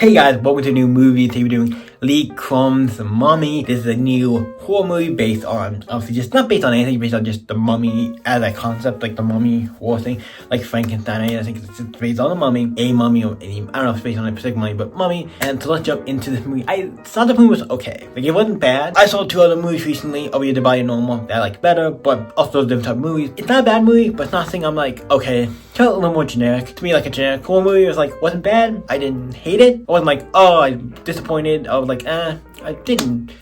Hey guys, welcome to a new movie. Today we're doing Lee Cron's Mummy. This is a new horror movie based on, obviously just not based on anything, based on just the mummy as a concept, like the mummy horror thing, like Frankenstein. I think it's based on a mummy, or any, I don't know if it's based on a particular mummy, but mummy. And so let's jump into this movie. I thought the movie was okay. Like it wasn't bad. I saw two other movies recently, Over the Body Normal, that I like better, but also different type of movies. It's not a bad movie, but it's not something I'm like, okay, felt a little more generic. To me, like a generic horror movie was like, wasn't bad. I didn't hate it. I wasn't like, oh, I'm disappointed. I was like, I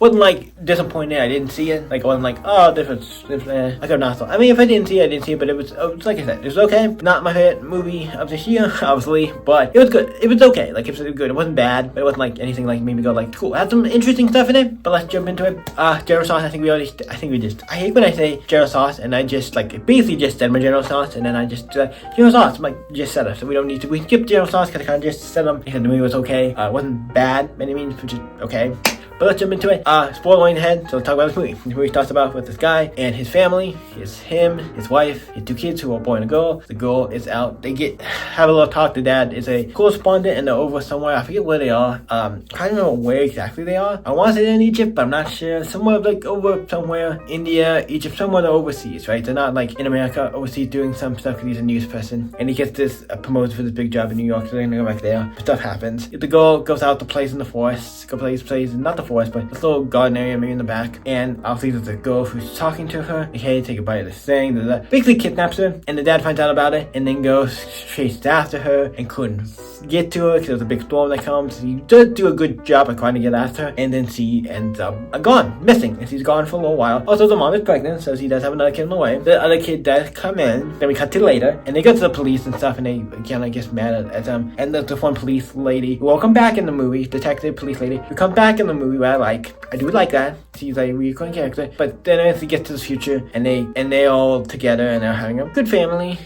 wasn't like disappointed. I didn't see it. Like I wasn't like, oh, this I could not. I mean, if I didn't see it, I didn't see it. But it was like I said, it was okay. Not my favorite movie of this year, obviously, but it was good. It was okay. Like it was good. It wasn't bad, but it wasn't like anything like made me go like, cool. It had some interesting stuff in it. But let's jump into it. General sauce. I hate when I say general sauce and I just like basically just said my general sauce and then I just general sauce. I'm like just said it, so we skip general sauce because I kind of just said them. Because the movie was okay. It wasn't bad by any means, but just okay. But let's jump into it. Spoiler ahead, so let's talk about this movie. This movie starts about with this guy and his family. It's him, his wife, his two kids who are a boy and a girl. The girl is out. They have a little talk. The dad is a correspondent and they're over somewhere. I forget where they are. I don't know where exactly they are. I want to say they're in Egypt, but I'm not sure. Somewhere like over somewhere, India, Egypt, somewhere they're overseas, right? They're not like in America, overseas doing some stuff because he's a news person. And he gets this promoted for this big job in New York, so they're gonna go back there. But stuff happens. The girl goes out to plays in the forest, plays not the forest, but this little garden area maybe in the back, and obviously there's a girl who's talking to her. Hey, take a bite of this thing. Basically kidnaps her, and the dad finds out about it, and then goes chases after her and couldn't get to her because there's a big storm that comes. He does do a good job of trying to get after her, and then she ends up gone, missing, and she's gone for a little while. Also, the mom is pregnant, so she does have another kid in the way. The other kid does come in, then we cut to later, and they go to the police and stuff, and they again, I guess, mad at them. And there's this one police lady who will come back in the movie, detective police lady, who comes back in the movie where I do like that. She's like a recurring character. But then as we get to the future, and they're all together, and they're having a good family.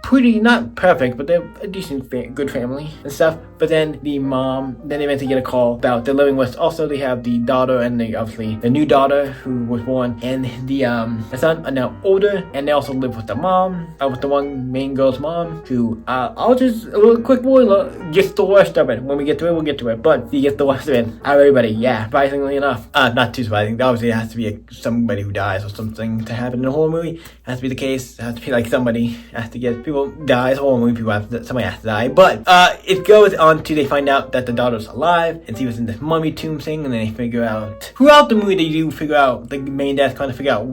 Pretty, not perfect, but they're a decent, good family and stuff. But then the mom, then they eventually get a call about they're living with, also they have the daughter and obviously the new daughter who was born, and the son are now older, and they also live with the mom, with the one main girl's mom, who, I'll just, a little quick spoiler, gets the worst of it. When we get to it, we'll get to it, but he gets the worst of it. Everybody, yeah, surprisingly enough. Not too surprising. Obviously, it has to be somebody who dies or something to happen in a horror movie. It has to be the case. It has to be like somebody has to get, people dies, horror movie, somebody has to die. But, it goes on to, they find out that the daughter's alive, and she was in this mummy tomb thing, and then they figure out, throughout the movie, they do figure out, the main dad's kind of figure out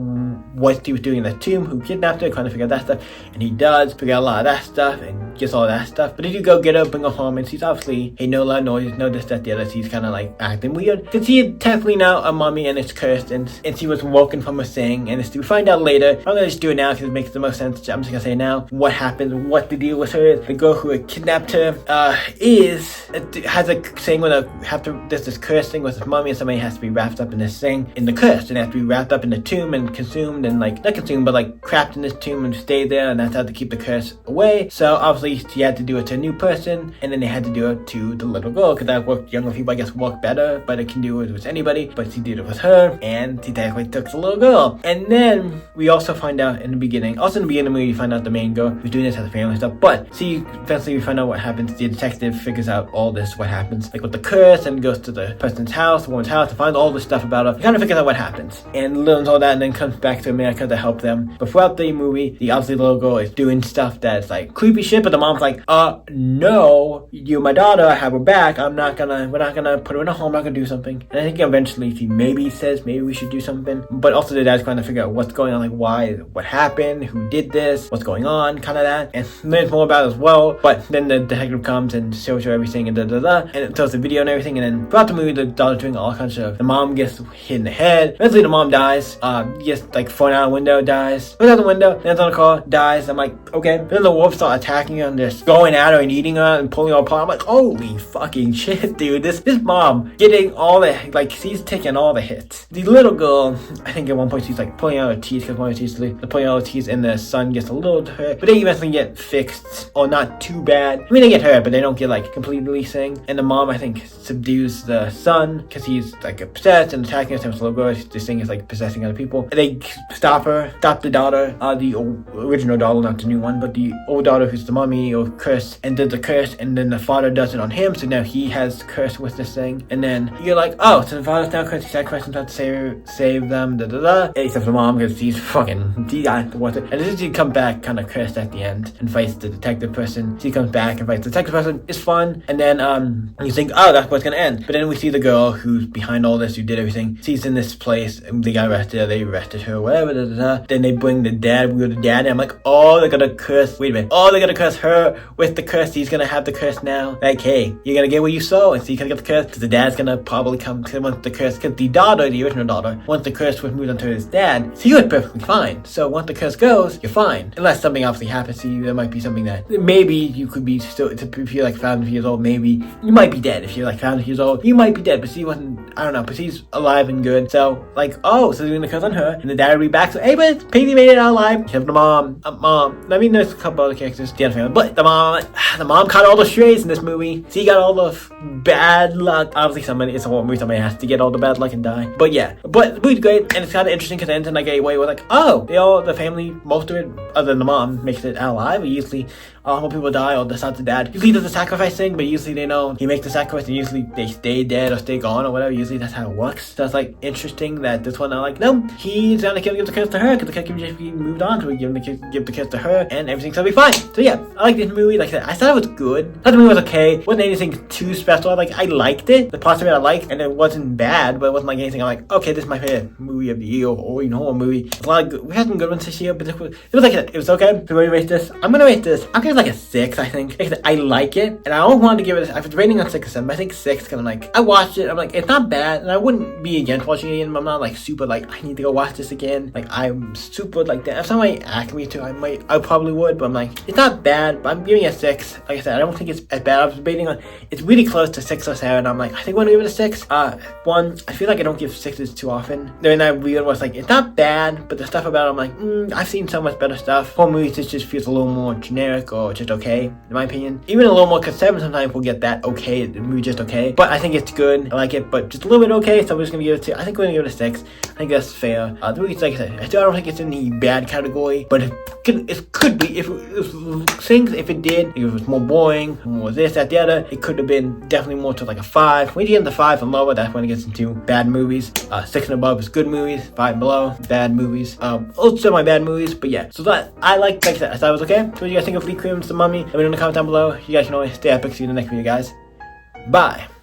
what he was doing in the tomb, who kidnapped her, kind of figure out that stuff, and he does figure out a lot of that stuff, and gets all that stuff. But they do go get her, bring her home, and she's obviously, hey, no loud noise, no this, that, the other. She's kind of like acting weird, because she is technically now a mummy, and it's cursed, and she was woken from a thing, and we find out later. I'm gonna just do it now because it makes the most sense. I'm just gonna say now what happened, what the deal with her is. The girl who had kidnapped her has a thing where there's this curse thing with this mummy, and somebody has to be wrapped up in this thing, in the curse, and they have to be wrapped up in the tomb and consumed, and like, not consumed, but like trapped in this tomb and stay there, and that's how to keep the curse away. So obviously she had to do it to a new person, and then they had to do it to the little girl, because that worked, younger people I guess work better, but it can do it with anybody, but she did it with her, and she technically took the little girl. And then we also find out in the beginning of the movie, you find out the main girl who's doing this has a family stuff, but eventually we find out what happens. The detective figures out all this, what happens, like with the curse, and goes to the person's house, the woman's house, to find all this stuff about her. He kind of figures out what happens, and learns all that, and then comes back to America to help them. But throughout the movie, the obviously little girl is doing stuff that's like creepy shit, but the mom's like, no, you're my daughter, I have her back, we're not gonna put her in a home, I'm not gonna do something. And I think eventually she maybe says, maybe we should do something, but also the dad's trying to figure out what's going on, like why, what happened, who did this, what's going on, kind of that, and learns more about it as well. But then the detective comes and shows her everything, and and it shows the video and everything, and then throughout the movie, the daughter's doing all kinds of, the mom gets hit in the head, eventually the mom dies, gets like thrown out the window, dies, goes out the window, lands on the car, dies. I'm like, okay. Then the wolves start attacking her and just going at her and eating her and pulling her apart. I'm like, holy fucking shit, dude, this mom getting all the, like, she's taking all the hits. The little girl, I think at one point she's like pulling out her teeth, because one of her teeth, they're pulling out her teeth, and the son gets a little hurt, but they eventually get fixed, or not too bad. I mean, they get hurt, but they don't get like completely thing. And the mom, I think, subdues the son because he's like obsessed and attacking us. The little girl, this thing is like possessing other people. And they stop the daughter, the original daughter, not the new one, but the old daughter who's the mummy or curse, and does the curse, and then the father does it on him, so now he has curse with this thing, and then you're like, oh, so the father's now cursed, he sacrificed himself to save them, except for the mom, because she's fucking, and then she comes back kind of cursed at the end, and fights the detective person. She comes back and fights the detective person. It's fun, and then you think, oh, that's what's gonna end, but then we see the girl who's behind all this, who did everything. She's in this place, and they got arrested, they arrested her, whatever, then they bring the dad, we go to the dad, and I'm like, oh, they're gonna curse, wait a minute, oh, they're gonna curse her with the curse, he's gonna have the curse now, like, hey, you're gonna get what you sow, and so you're gonna get the curse, because the dad's gonna probably come, because once the curse, because the daughter, the original daughter, once the curse was moved onto his dad, so he was perfectly fine, so once the curse goes, you're fine, unless something obviously happens to you. There might be something that, maybe you could be still, if you're like 500 years old, maybe, you might be dead, if you're like 500 years old, you might be dead, but she wasn't, I don't know, but she's alive and good, so, like, oh, so they're gonna curse on her, and the dad will be back, so, hey, but Paisley made it out alive, except the mom, I mean, there's a couple other characters, the other family, but the mom caught all the strays in this movie, she got all the bad luck, obviously it's a horror movie, somebody has to get all the bad luck and die, but yeah, but the movie's great, and it's kind of interesting, because it ends in like a way where like, oh, the family, most of it, other than the mom, makes it out alive, but usually, when people die, or that's not the dad, usually does the sacrifice thing, but usually they know he makes the sacrifice, and usually they stay dead, or stay gone, or whatever, usually that's how it works, so it's like, interesting that this one, I'm like, no, he's gonna give the curse to her, because the curse can just be moved on, so we give the curse to her, and everything's gonna be fine, so yeah, I like this movie, like I said, I thought it was good, I thought the movie was okay, wasn't anything too special, like, I liked it, the parts of it I liked, and it wasn't bad, but it wasn't like anything, I'm like, okay, this is my favorite movie of the year, or even horror movie, a lot of good, we had some good ones this year, but it was like, it was okay, so what do you rate this? I'm gonna rate this, I'll give it like a 6, I think, I like it, and I always wanted to give it, I was rating on 6 or 7, but I think 6, because I'm like, I watched it, I'm like, it's not bad, and I wouldn't be against watching it again, but I'm not like super like, I need to go watch this again, like, I'm super like that, if somebody asked me to, I probably would, but I'm like, it's not bad, but I'm giving it a 6, like I said, I don't think it's as bad, I was debating on, it's really close to 6 or 7, I'm like, I think I'm gonna give it a 6, one, I feel like I don't give 6s too often, then I realized, like, it's not bad, but the stuff about it, I'm like, I've seen so much better stuff, for movies, it just feels a little more generic, or just okay, in my opinion, even a little more, because 7 sometimes will get that okay, the movie just okay, but I think it's good, I like it, but just a little bit okay, so I'm just gonna give it I think we're gonna give it a 6, I think that's fair, the movie's, like I said, I still don't think it's in the bad category, but it could be, if it did, if it was more boring, more this, that, the other, it could have been definitely more to like a 5, when you get into 5 and lower, that's when it gets into bad movies, 6 and above is good movies, 5 and below, bad movies, also my bad movies, but yeah, so that, I like that, I thought it was okay, so what do you guys think of Lee Cronin's The Mummy? Let me know in the comments down below, you guys can always stay epic, see you in the next video, guys, bye!